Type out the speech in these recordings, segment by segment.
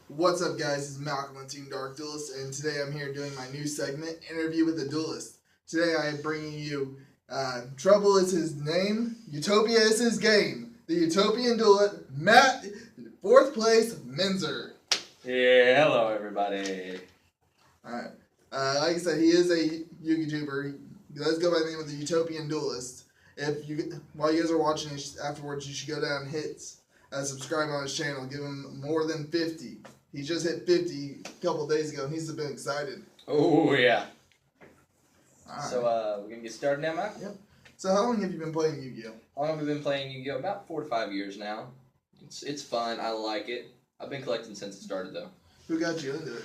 What's up, guys? It's Malcolm on Team Dark Duelist, and today I'm here doing my new segment, Interview with a Duelist. Today I am bringing you Trouble is his name, Utopia is his game. The Utopian Duelist, Matt, 4th place, Menzer. Yeah, hello everybody. Alright. Like I said, he is a YouTuber. He does go by the name of the Utopian Duelist. While you guys are watching it afterwards, you should go down and hit subscribe on his channel. Give him more than 50. He just hit 50 a couple days ago, and he's been excited. Oh, yeah. All right. So, we're going to get started now, Matt? Yep. So, how long have you been playing Yu-Gi-Oh? How long have we been playing Yu-Gi-Oh? About 4 to 5 years now. It's fun. I like it. I've been collecting since it started, though. Who got you into it?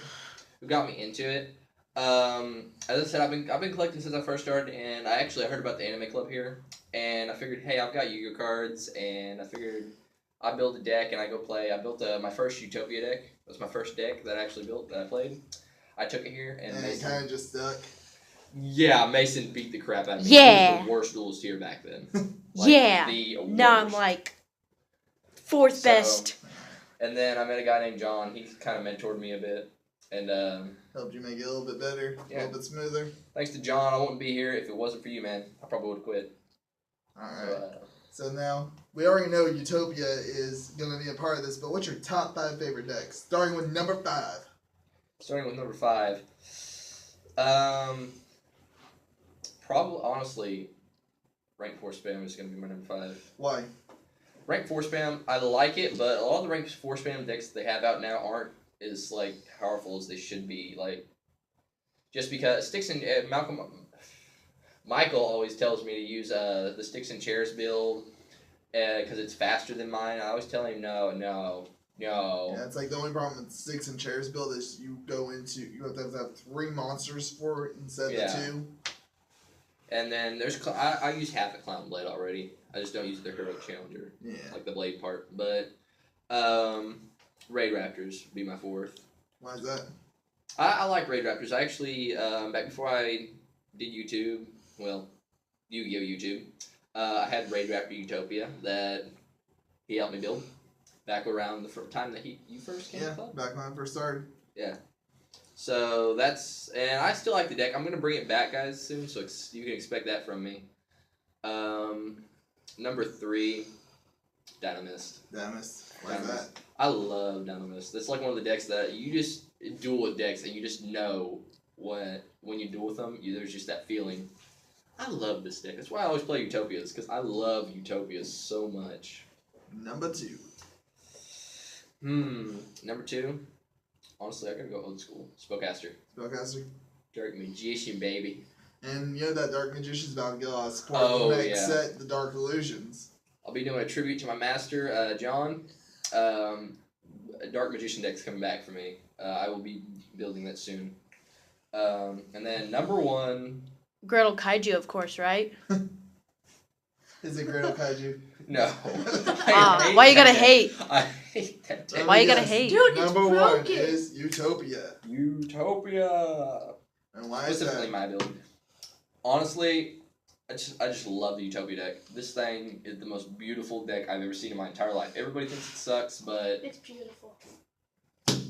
Who got me into it? As I said, I've been collecting since I first started, and I heard about the anime club here, and I figured, hey, I've got Yu-Gi-Oh cards, and I figured I build a deck and I go play. I built my first Utopia deck. It was my first deck that I actually built, that I played. I took it here, and it kind of just stuck. Yeah, Mason beat the crap out of me. Yeah. He was the worst duelist here back then. Yeah. The worst. Now I'm like 4th best. And then I met a guy named John. He kind of mentored me a bit. And helped you make it a little bit better, a little bit smoother. Thanks to John, I wouldn't be here if it wasn't for you, man. I probably would have quit. Alright. So now, we already know Utopia is going to be a part of this, but what's your top 5 favorite decks? Starting with number 5. Starting with number 5. Probably, honestly, Rank 4 Spam is going to be my number 5. Why? Rank 4 Spam, I like it, but a lot of the Rank 4 Spam decks that they have out now aren't as, like, powerful as they should be. Like, just because Sticks and Michael always tells me to use the Sticks and Chairs build because it's faster than mine. I always tell him no. Yeah, it's like the only problem with Sticks and Chairs build is you have to have 3 monsters for it instead of 2. And then there's I use half a Clown Blade already. I just don't use the Heroic Challenger. Yeah. Like the blade part. But Raid Raptors would be my 4th. Why is that? I like Raid Raptors. I actually back before I did YouTube. Well, Yu-Gi-Oh! YouTube. I had Raid Raptor Utopia that he helped me build back around the time that you first came to the club. Back when I first started. Yeah. So and I still like the deck. I'm going to bring it back, guys, soon, so you can expect that from me. Number 3, Dynamist. Dynamist. Why is that? I love Dynamist. That's like one of the decks that you just duel with decks and you just know when you duel with them, there's just that feeling. I love this deck. That's why I always play Utopias, because I love Utopias so much. Number 2. Number 2. Honestly, I gotta go old school. Spellcaster. Spellcaster. Dark Magician, baby. And you know that Dark Magician's about to get a lot of support. Next set, the Dark Illusions. I'll be doing a tribute to my master, John. Dark Magician deck's coming back for me. I will be building that soon. And then number 1. Gretel Kaiju, of course, right? Is it Gretel Kaiju? No. Why you gotta hate? I hate that deck. Why you gotta hate? Dude, Number 1 is Utopia. Utopia. And why is Specifically that? my build. Honestly, I just love the Utopia deck. This thing is the most beautiful deck I've ever seen in my entire life. Everybody thinks it sucks, but it's beautiful.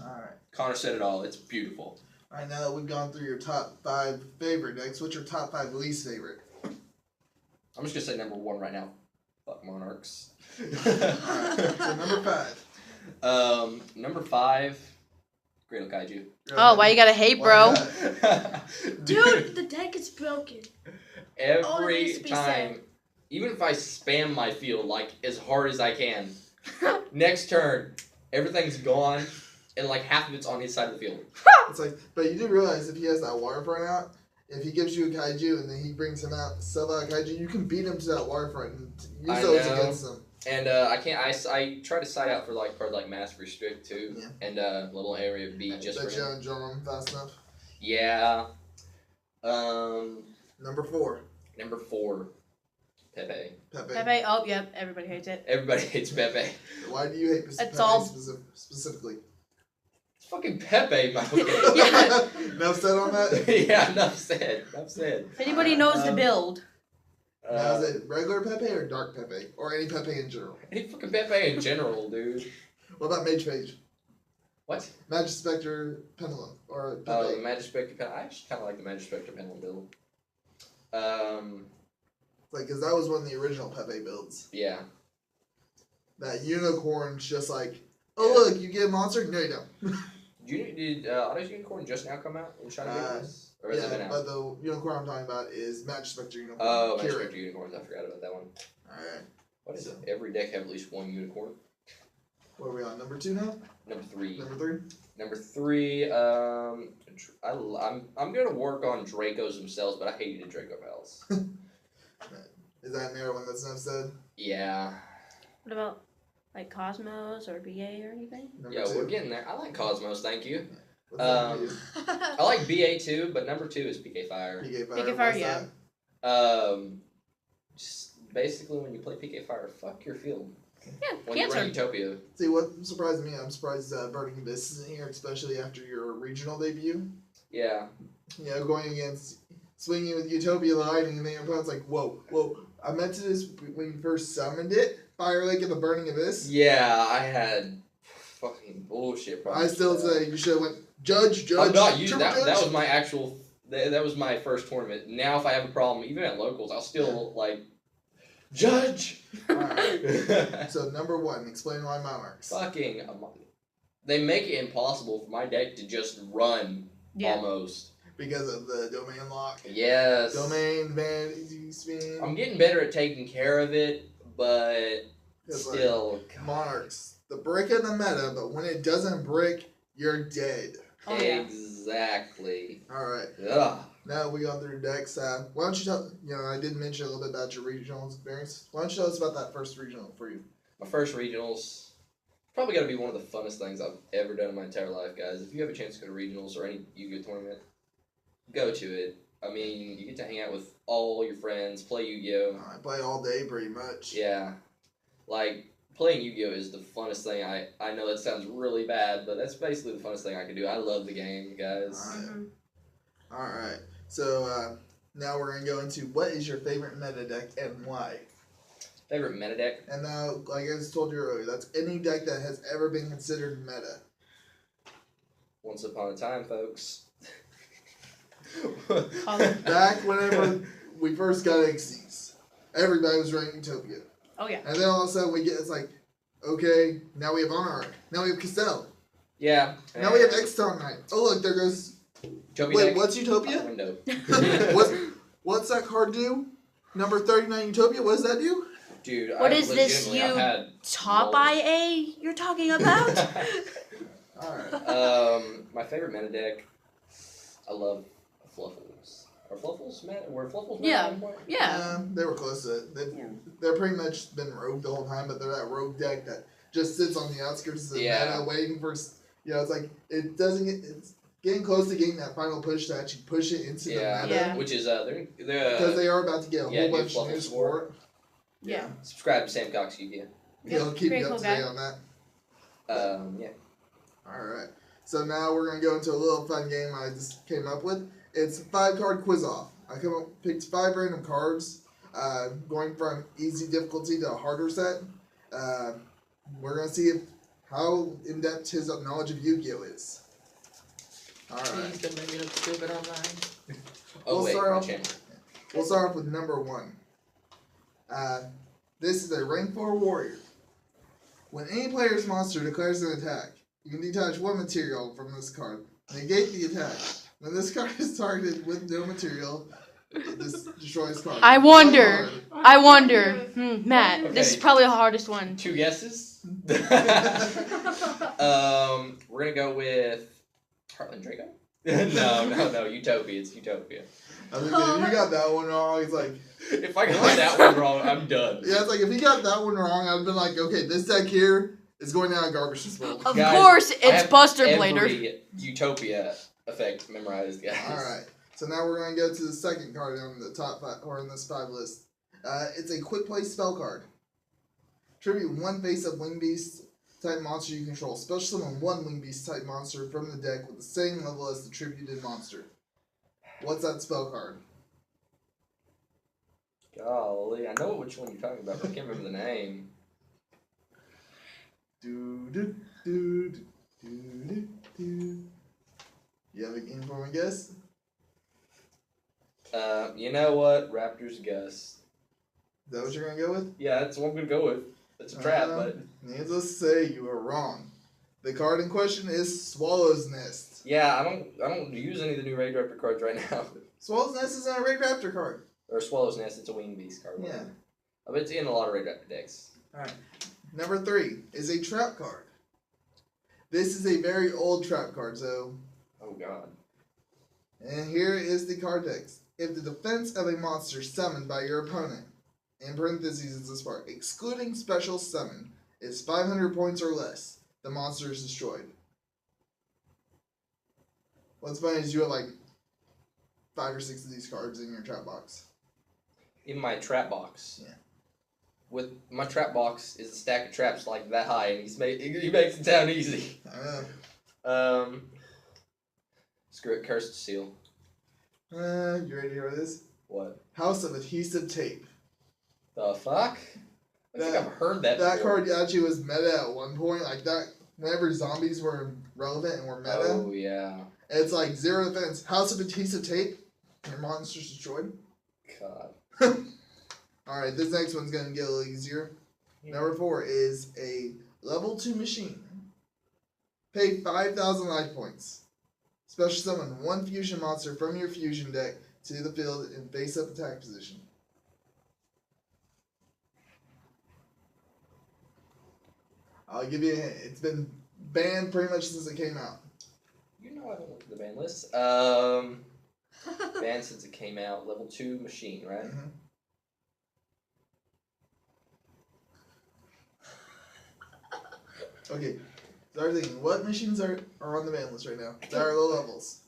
Alright. Connor said it all. It's beautiful. Alright, now that we've gone through your top 5 favorite decks, what's your top 5 least favorite? I'm just gonna say number 1 right now. Fuck Monarchs. Alright, so number 5. Number 5, Gretel Kaiju. Oh, why you gotta hate, bro? Dude, the deck is broken. Every time, even if I spam my field like as hard as I can, next turn, everything's gone, and like half of it's on his side of the field. It's like, but you do realize if he has that Waterfront out, if he gives you a Kaiju and then he brings him out, sell out a Kaiju, you can beat him to that Waterfront and use those against him. And I can't. I try to side out for like card like Mass Restrict too, Yeah. and little area B just for Bet you him. don't draw him fast enough. Yeah. Number 4. Number 4, Pepe. Pepe. Oh, yep. Everybody hates it. Everybody hates Pepe. Why do you hate Pepe specifically? It's fucking Pepe, my Yeah. Enough said on that? Yeah, enough said. If anybody knows the build. Now, is it regular Pepe or dark Pepe? Or any Pepe in general? Any fucking Pepe in general, dude. What about Mage Page? What? Magic Spectre Pendulum or Oh, Pepe. the Magic Spectre Pendulum. I actually kind of like the Magic Spectre Pendulum build. Like, cause that was one of the original Pepe builds. Yeah. That unicorn's just like, oh look, you get a monster. No, you don't. Did Auto's Unicorn just now come out in Shiny Business? Or has it been Yeah, out? but the unicorn I'm talking about is Magic Spectre Unicorn. Oh, Magic Kira. Spectre Unicorns. I forgot about that one. Alright. What is it? Every deck have at least one unicorn. What are we on? Number 2 now? Number 3. Number 3? Number 3. I'm gonna work on Dracos themselves, but I hated Draco Bells. Is that another one that's enough said? Yeah. What about like Cosmos or BA or anything? Number Yeah, 2. we're getting there. I like Cosmos, thank you. What's that for you? I like BA too, but number 2 is PK Fire. PK Fire. PK Fire, what's yeah. that? Just basically when you play PK Fire, fuck your field. Yeah, When you run cancer. Utopia. See, what surprised me, I'm surprised Burning Abyss isn't here, especially after your regional debut. Yeah. You know, going against, swinging with Utopia Lightning, and then your opponent's like, whoa. I meant to this when you first summoned it, Fire Lake and the Burning Abyss. Yeah, I had fucking bullshit I problems. still with that. say you should have went, Judge. I'm not using triple that. That judge. was my actual. That was my first tournament. Now, if I have a problem, even at locals, I'll still like judge. Alright. So, number 1, explain why Monarchs. Fucking. They make it impossible for my deck to just run. Yeah. Almost. Because of the domain lock. Yes. Domain, vanity, spin. I'm getting better at taking care of it, but It's like, still. Monarchs, the brick of the meta, but when it doesn't brick, you're dead. Oh, yeah. Exactly. Alright. Ugh. Now we go through decks. Why don't you tell, I did mention a little bit about your regional experience. Why don't you tell us about that first regional for you? My first regionals. Probably got to be one of the funnest things I've ever done in my entire life, guys. If you have a chance to go to regionals or any Yu-Gi-Oh tournament, go to it. I mean, you get to hang out with all your friends, play Yu-Gi-Oh. I play all day pretty much. Yeah. Like, playing Yu-Gi-Oh is the funnest thing. I know that sounds really bad, but that's basically the funnest thing I can do. I love the game, guys. Alright. So, now we're going to go into what is your favorite meta deck and why? Favorite meta deck? And now, like I just told you earlier, that's any deck that has ever been considered meta. Once upon a time, folks. Back whenever we first got Xyz, everybody was running Utopia. Oh yeah. And then all of a sudden it's like, okay, now we have Honor, now we have Castell, Yeah. now we have X-Star Knight. Oh look, there goes. Utopia Wait, deck. what's Utopia? Window. What's that card do? Number 39 Utopia. What does that do? Dude, What I've is this, legitimately- you- I've had Top multiple- IA you're talking about? All right. My favorite meta deck. I love Fluffles. Are Fluffles meta? Were Fluffles meta? Yeah. at one point? Yeah. They were close to it. They're pretty much been rogue the whole time, but they're that rogue deck that just sits on the outskirts of the Yeah. meta, waiting for. It's like it doesn't get. It's getting close to getting that final push to actually push it into Yeah. the meta. Yeah. Which is Because they're they are about to get a yeah, whole new bunch of Fluffle new support. support. Yeah. subscribe to Sam Cox Yu-Gi-Oh. He'll keep Very you up cool to guy. date on that. Yeah. Alright. So now we're going to go into a little fun game I just came up with. It's a 5-card quiz-off. I picked 5 random cards, going from easy difficulty to a harder set. We're going to see how in-depth his knowledge of Yu-Gi-Oh! Is. Alright. don't make me look stupid online. We'll wait, start my off- channel. We'll start off with number 1. This is a rank 4 warrior. When any player's monster declares an attack, you can detach 1 material from this card. Negate the attack. When this card is targeted with no material, this destroys card. I wonder. One I wonder. Matt, this is Okay. probably the hardest one. 2 guesses. We're gonna go with Heartland Draco. no, Utopia. It's Utopia. card. I mean, if you got that one wrong, it's like, If I got that one wrong, I'm done. yeah, it's like if he got that one wrong, I'd been like, okay, this deck here is going down a garbage disposal. Of Guys, course, I it's have Buster Blader. Every Utopia effect memorized, guys. Alright, so now we're going to go to the second card on the top 5, or in this 5 list. It's a quick play spell card. Tribute 1 face-up Wing Beast type monster you control. Special summon 1 Wing Beast type monster from the deck with the same level as the tributed monster. What's that spell card? Golly, I know which one you're talking about, but I can't remember the name. Do do do do do. You have a game for me, guess? You know what? Raptors Gus. Is that what you're gonna go with? Yeah, that's what I'm gonna go with. It's a trap, but Needless to say, you are wrong. The card in question is Swallow's Nest. yeah, I don't use any of the new Raid Raptor cards right now. Swallow's Nest is not a Raid Raptor card. Or Swallow's Nest, it's a Wing Beast card. Yeah. I bet it's in a lot of Raid Raptor decks. Alright. Number 3 is a trap card. This is a very old trap card, so. Oh god. And here is the card text. If the defense of a monster summoned by your opponent, in parentheses is this part, excluding special summon, is 500 points or less, the monster is destroyed. What's funny is you have like 5 or 6 of these cards in your trap box. In my trap box. Yeah. With my trap box is a stack of traps like that high, and he makes it sound easy. I know. Screw it, Cursed Seal. You ready to hear this? What? House of Adhesive Tape. The fuck? I think I've heard that That before. card actually was meta at one point. Like that, whenever zombies were relevant and were meta. Oh, yeah. It's like 0 defense. House of Adhesive Tape. Your monster's destroyed. God. Alright, this next one's going to get a little easier. Yeah. Number 4 is a level 2 machine. Pay 5,000 life points. Special summon 1 fusion monster from your fusion deck to the field in face-up attack position. I'll give you a hint. It's been banned pretty much since it came out. You know I don't look at the ban list. Banned since it came out. Level 2 machine, right? Mm-hmm. Okay, start thinking. What machines are on the ban list right now? That are low levels.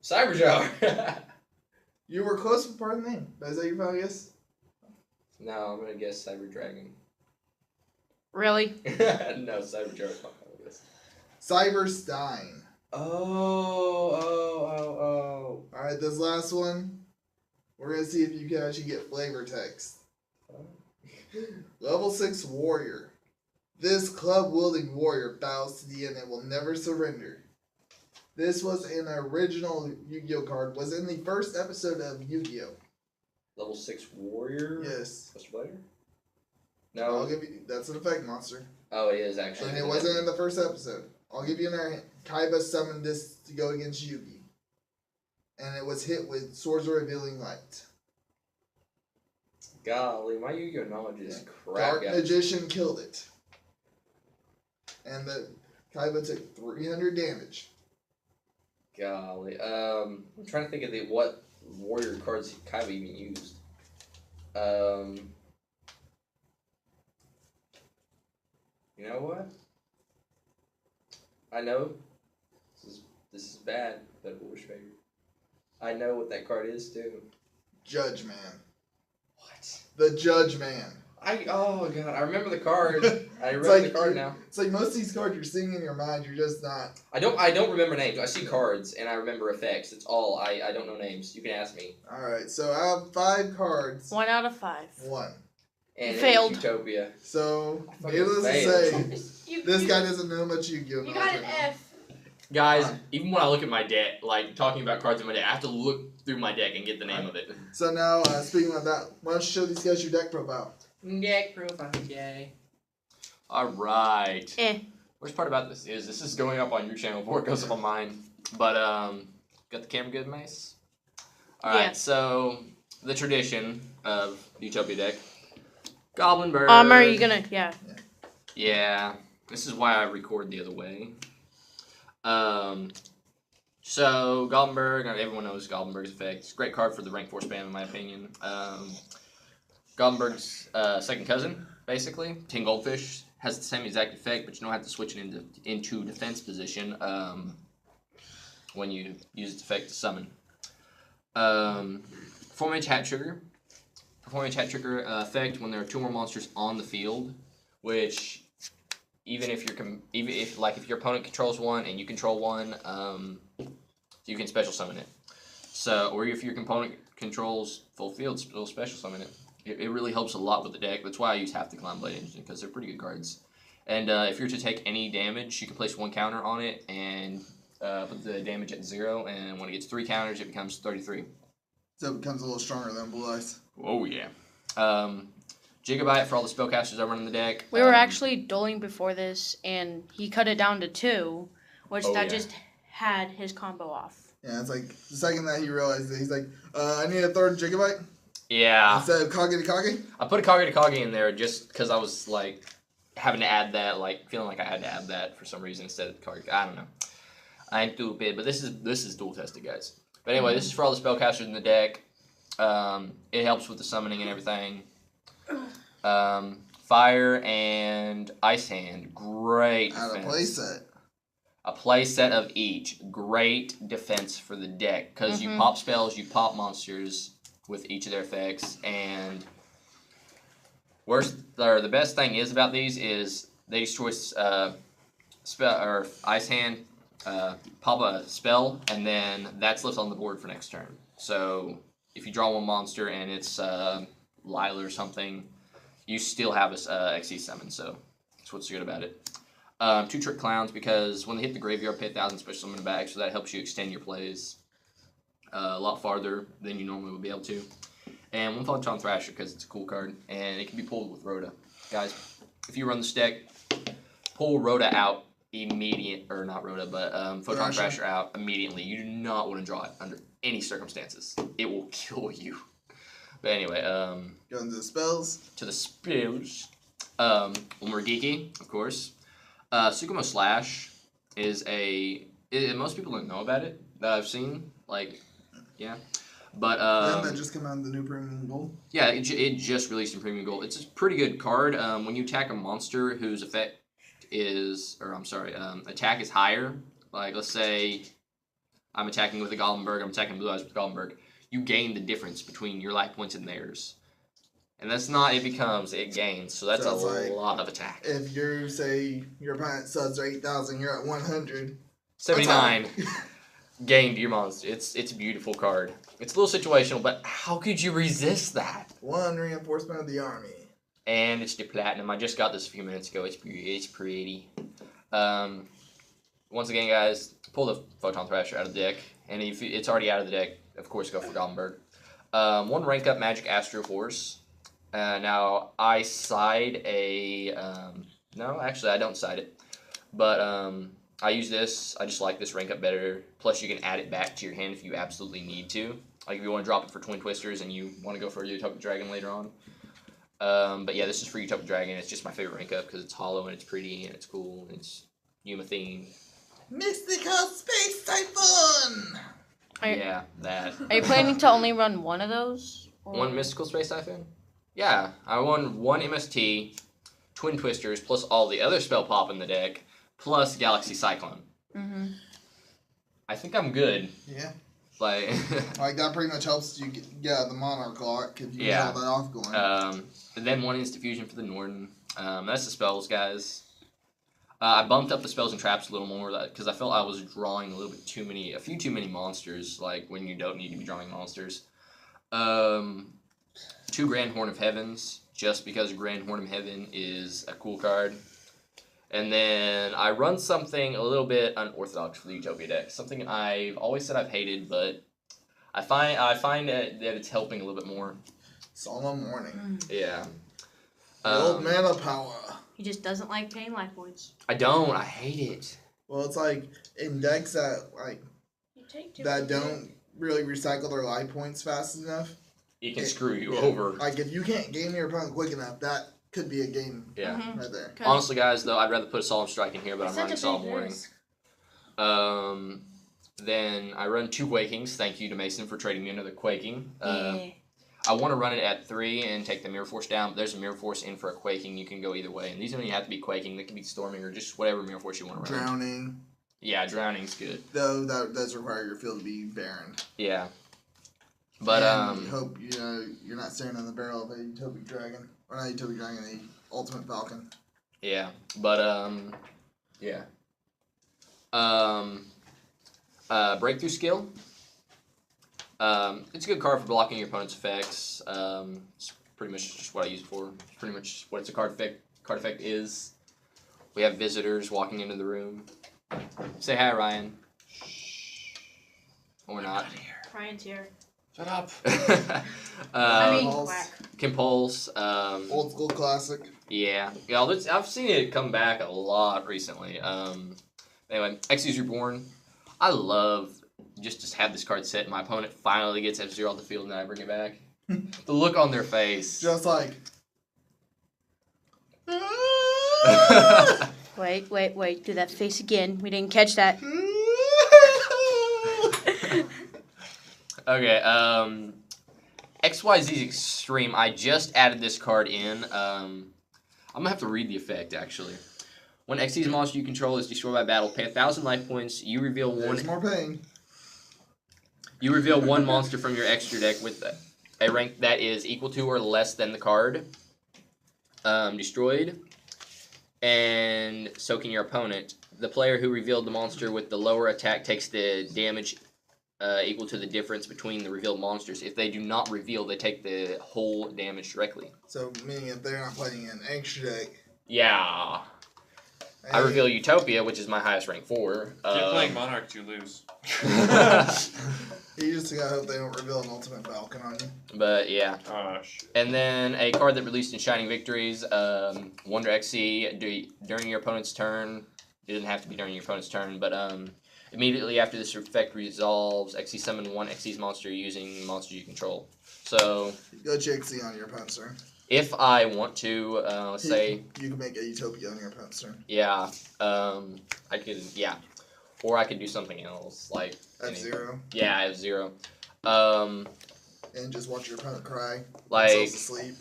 Cyberjar. You were close with part of the name. But is that your final guess? No, I'm gonna guess Cyber Dragon. Really? No, Cyberjar is my final guess. Cyberstein. Oh. Alright, this last one. We're going to see if you can actually get flavor text. Level 6 Warrior. This club-wielding warrior bows to the end and will never surrender. This was an original Yu-Gi-Oh card. Was in the first episode of Yu-Gi-Oh. Level 6 warrior? Yes. Mr. Player? I'll No. give you. That's an effect monster. Oh, it is actually. And it wasn't in the first episode. I'll give you another hint. Kaiba summoned this to go against Yugi. And it was hit with Swords of Revealing Light. Golly, my Yu-Gi-Oh knowledge is crap. Dark guys. Magician killed it. And the Kaiba took 300 damage. Golly. I'm trying to think of what warrior cards Kaiba even used. You know what? I know this is bad, but wish favor. I know what that card is too. Judge Man. What? The Judge Man. Oh god, I remember the card. I remember the card now. It's like most of these cards you're seeing in your mind, you're just not. I don't remember names. I see cards and I remember effects. It's all. I don't know names. You can ask me. Alright, so I have 5 cards. 1 out of 5. 1. And Failed. Utopia. So, I fucking needless to failed. say, this guy doesn't know much Yu-Gi-Oh! You got an F. Guys, even when I look at my deck, like talking about cards in my deck, I have to look through my deck and get the name of it. So now, speaking of that, why don't you show these guys your deck profile? Deck profile, yay. Alright. Worst part about this is going up on your channel before it goes up on mine. But, got the camera good, Mace? Alright, Yeah. so, the tradition of the Utopia deck. Goblin Bird. Are you gonna, yeah. Yeah, this is why I record the other way. So Gothenburg, everyone knows Gothenburg's effect. It's a great card for the rank 4 spam, in my opinion. Gothenburg's second cousin, basically. 10 Goldfish has the same exact effect, but you don't have to switch it into defense position when you use its effect to summon. Performance Hat Trigger. Performance Hat Trigger effect when there are 2 more monsters on the field, which even if your opponent controls one and you control one, you can special summon it. So, or if your opponent controls full field, it'll special summon it. It really helps a lot with the deck. That's why I use half the Clown Blade Engine, because they're pretty good cards. And if you're to take any damage, you can place 1 counter on it and put the damage at 0. And when it gets 3 counters, it becomes 33. So it becomes a little stronger than Blue Eyes. Oh yeah. Gigabyte for all the spellcasters I run in the deck. We were actually dueling before this, and he cut it down to 2, which Oh, that yeah. just had his combo off. Yeah, it's like the second that he realized it, he's like, I need a third Gigabyte Yeah. instead of Kage to Kage. I put a Kage to Kage in there just because I was like having to add that, like feeling like I had to add that for some reason instead of Kage. I don't know. I'm stupid, but this is dual tested, guys. But anyway, this is for all the spellcasters in the deck. It helps with the summoning and everything. Fire and Ice Hand, great Out of defense. playset. A play set of each, great defense for the deck because you pop spells, you pop monsters with each of their effects, and the best thing is about these is they destroy spell or Ice Hand, pop a spell, and then that's left on the board for next turn. So if you draw 1 monster and it's Lila or something, you still have this XC summon. So that's what's good about it. 2 Trick Clowns because when they hit the graveyard, pay 1,000 special summon it back, so that helps you extend your plays a lot farther than you normally would be able to. And 1 Photon Thrasher because it's a cool card, and it can be pulled with Rhoda. Guys, if you run this deck, pull Rhoda out not Rhoda, but Photon Thrasher out immediately. You do not want to draw it under any circumstances. It will kill you. But anyway, Going to the spells. to the spells. Umuragiki, of course. Tsukumo Slash is most people don't know about it that I've seen. Like, yeah. But, Didn't that just come out in the new Premium Gold? yeah, it just released in Premium Gold. It's a pretty good card. When you attack a monster whose attack is higher, like let's say I'm attacking with a Golemberg, I'm attacking Blue Eyes with Golemberg, you gain the difference between your life points and theirs. And that's not it gains, so that's So a it's like, lot of attack. If you say your opponent subs are 8,000, you're at 100. 79 gained your monster. It's a beautiful card. It's a little situational, but how could you resist that? 1 reinforcement of the army. And it's the platinum. I just got this a few minutes ago. It's pretty. Once again, guys, pull the Photon Thrasher out of the deck, and if it's already out of the deck, of course, go for Golemberg. 1 rank up Magic Astro Force. Now I side a no, actually I don't side it, but I use this. I just like this rank up better. Plus, you can add it back to your hand if you absolutely need to. Like if you want to drop it for Twin Twisters and you want to go for a Utopic Dragon later on. But yeah, this is for Utopic Dragon. It's just my favorite rank up because it's hollow and it's pretty and it's cool and it's Yuma themed. Mystical Space Typhoon! Yeah, that. Are you planning to only run 1 of those? Or- 1 Mystical Space Typhoon? Yeah, I won 1 MST, Twin Twisters, plus all the other spell pop in the deck, plus Galaxy Cyclone. Mm-hmm. I think I'm good. Yeah. Like, Like, that pretty much helps you get out of the Monarch lock if you Yeah. have that off going. and then 1 Instant Fusion for the Norden. That's the spells, guys. I bumped up the spells and traps a little more because I felt I was drawing a few too many monsters, like when you don't need to be drawing monsters. 2 Grand Horn of Heavens, just because Grand Horn of Heaven is a cool card. And then I run something a little bit unorthodox for the Utopia deck. Something I've always said I've hated, but I find that it's helping a little bit more. Solemn Warning. Yeah. The old mana power. He just doesn't like paying life points. I don't. I hate it. Well, it's like in decks that You take 2 that don't really recycle their life points fast enough. It can screw you over. Like if you can't game your opponent quick enough, that could be a game Yeah. Mhm. right there. Okay. Honestly, guys, though, I'd rather put a Solemn Strike in here, but It's I'm running such a big Solemn Warning. risk. Then I run 2 Quakings. Thank you to Mason for trading me another Quaking. Yeah. I want to run it at 3 and take the Mirror Force down, but there's a Mirror Force in for a Quaking. You can go either way. And these don't even have to be Quaking. They can be Storming or just whatever Mirror Force you want to run. Drowning. Yeah, Drowning's good. Though that does require your field to be barren. Yeah. But, and you hope you're not staring in the barrel of a Utopic Dragon. Or not Utopic Dragon, a Ultimate Falcon. yeah. But, yeah. Breakthrough Skill. It's a good card for blocking your opponent's effects. It's pretty much just what I use it for. It's pretty much what its a card effect is. We have visitors walking into the room. Say hi, Ryan. Or not. Ryan's here. Shut up. Pulse. Quack. Compulse. Old school classic. Yeah. I've seen it come back a lot recently. Anyway, Xyz Reborn. I love just have this card set and my opponent finally gets F-Zero off the field and then I bring it back. The look on their face. Just like. Wait. Do that face again. We didn't catch that. Okay, XYZ Extreme. I just added this card in. I'm gonna have to read the effect actually. When Xyz monster you control is destroyed by battle, pay 1,000 life points. You reveal one. There's more pain. You reveal one monster from your extra deck with a rank that is equal to or less than the card destroyed, and so can your opponent. The player who revealed the monster with the lower attack takes the damage equal to the difference between the revealed monsters. If they do not reveal, they take the whole damage directly. So, meaning if they're not playing an extra deck. Yeah. I reveal Utopia, which is my highest rank 4. Keep playing Monarchs, you lose. You just gotta hope they don't reveal an Ultimate Falcon on you. But yeah. Oh, shit. And then a card that released in Shining Victories, Wonder XC, during your opponent's turn. It doesn't have to be during your opponent's turn, but immediately after this effect resolves, XC summon one Xyz monster using monsters you control. So Go Chixie on your opponent's turn. if I want to, let's say, You can make a Utopia on your opponent's turn. yeah, I could, yeah, or I could do something else like F-Zero. Yeah, F-Zero. And just watch your opponent cry. Like themselves asleep.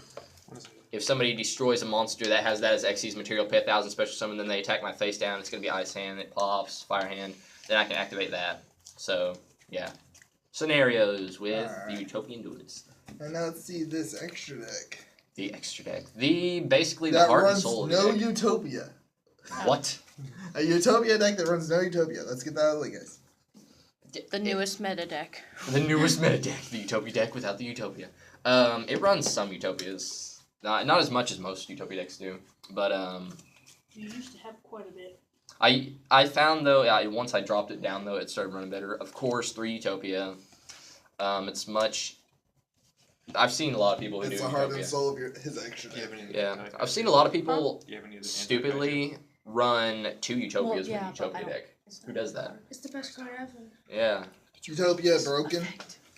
if somebody destroys a monster that has that as Xyz material, pay 1,000 special summon, then they attack my face down. It's gonna be Ice Hand. It pops, Fire Hand. Then I can activate that. So yeah, scenarios with the Utopian Duelist. And now let's see this extra deck. The extra deck. Basically the That heart and runs soul of no the deck. Utopia. What? A Utopia deck that runs no Utopia. Let's get that out of the way, guys. The newest meta deck. The newest meta deck, the Utopia deck without the Utopia. It runs some Utopias. Not as much as most Utopia decks do, but You used to have quite a bit. I found though once I dropped it down though it started running better. Of course, 3 Utopia. It's much. I've seen a lot of people who It's do the heart Utopia. and soul of his extra Do you deck. have any Yeah, I've seen a lot of people Do you have any of the stupidly run 2 Utopias Well, yeah, with a Utopia but I deck. Who does that? It's the best card ever. Yeah. Utopia broken.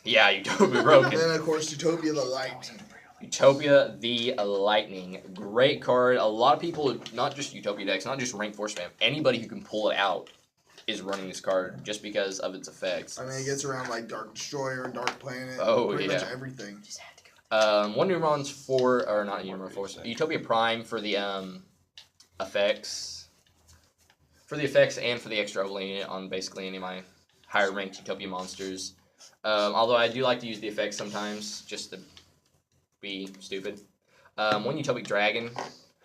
Yeah, Utopia broken. And then, of course, Utopia the Lightning. Utopia the Lightning. Great card. A lot of people, not just Utopia decks, not just rank 4 spam, anybody who can pull it out is running this card just because of its effects. I mean, it gets around like Dark Destroyer, Dark Planet, Oh, pretty yeah. much everything. One Numeron's for, or not Numeron Force, Utopia Prime for the effects. For the effects and for the extra overlay on basically any of my higher ranked Utopia monsters. Although I do like to use the effects sometimes just to be stupid. One Utopic Dragon.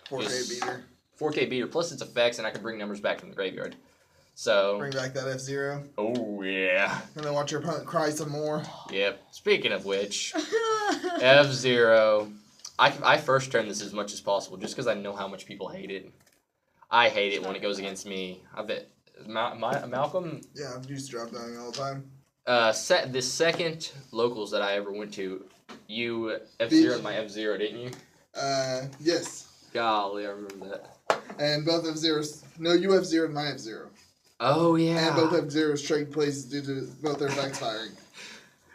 4K Just- beater. 4K beater plus its effects, and I can bring numbers back from the graveyard. So, Bring back that F-Zero. oh yeah. And then watch your opponent cry some more. Yep. Speaking of which, F-Zero. I first turn this as much as possible just because I know how much people hate it. I hate it when it goes against me. I bet Malcolm Yeah, I'm used to drop down all the time. set the second locals that I ever went to. You F-Zero'd my F-Zero, didn't you? Yes. Golly, I remember that. And both F-Zeros. No, you F-Zero and my F-Zero. Oh yeah. And both F-Zeros trade places due to both their effects firing.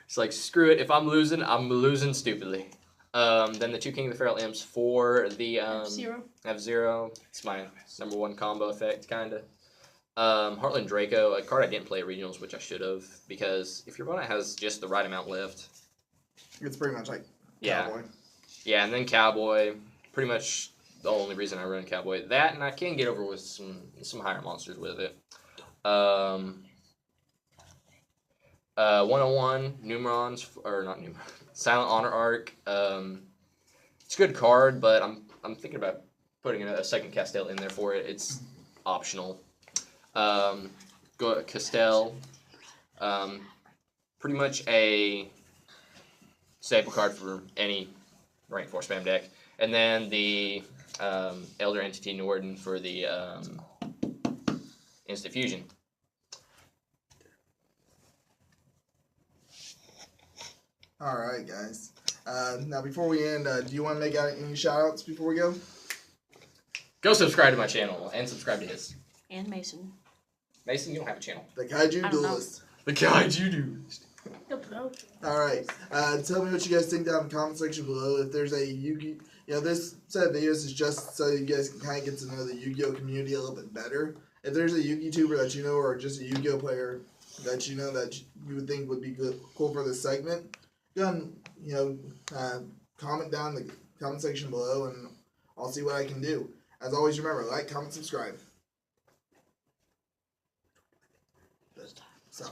It's like, screw it. If I'm losing stupidly. Then the 2 King of the Feral Imps for the F-Zero. It's my number 1 combo effect, kinda. Heartland Draco, a card I didn't play at regionals, which I should have, because if your opponent has just the right amount left. It's pretty much like Yeah. Cowboy. Yeah, and then Cowboy, pretty much the only reason I run Cowboy. That, and I can get over with some higher monsters with it. 101 Numerons, or not Numeron, Silent Honor Arc. It's a good card, but I'm thinking about putting a second Castell in there for it. It's optional. Castell, pretty much a staple card for any rank 4 spam deck. And then the Elder Entity Norden for the Instant Fusion. All right, guys. Now, before we end, do you want to make out any shout-outs before we go? Go subscribe to my channel and subscribe to his. And Mason. Mason, you don't have a channel. The Kaiju I don't know. Duelist. The Kaiju Duelist. All right. Tell me what you guys think down in the comment section below. If there's a Yu-Gi, this set of videos is just so you guys can kind of get to know the Yu-Gi-Oh community a little bit better. If there's a Yu-Gi-Tuber that you know, or just a Yu-Gi-Oh player that you know that you would think would be cool for this segment, go and comment down in the comment section below, and I'll see what I can do. As always, remember, like, comment, subscribe. So.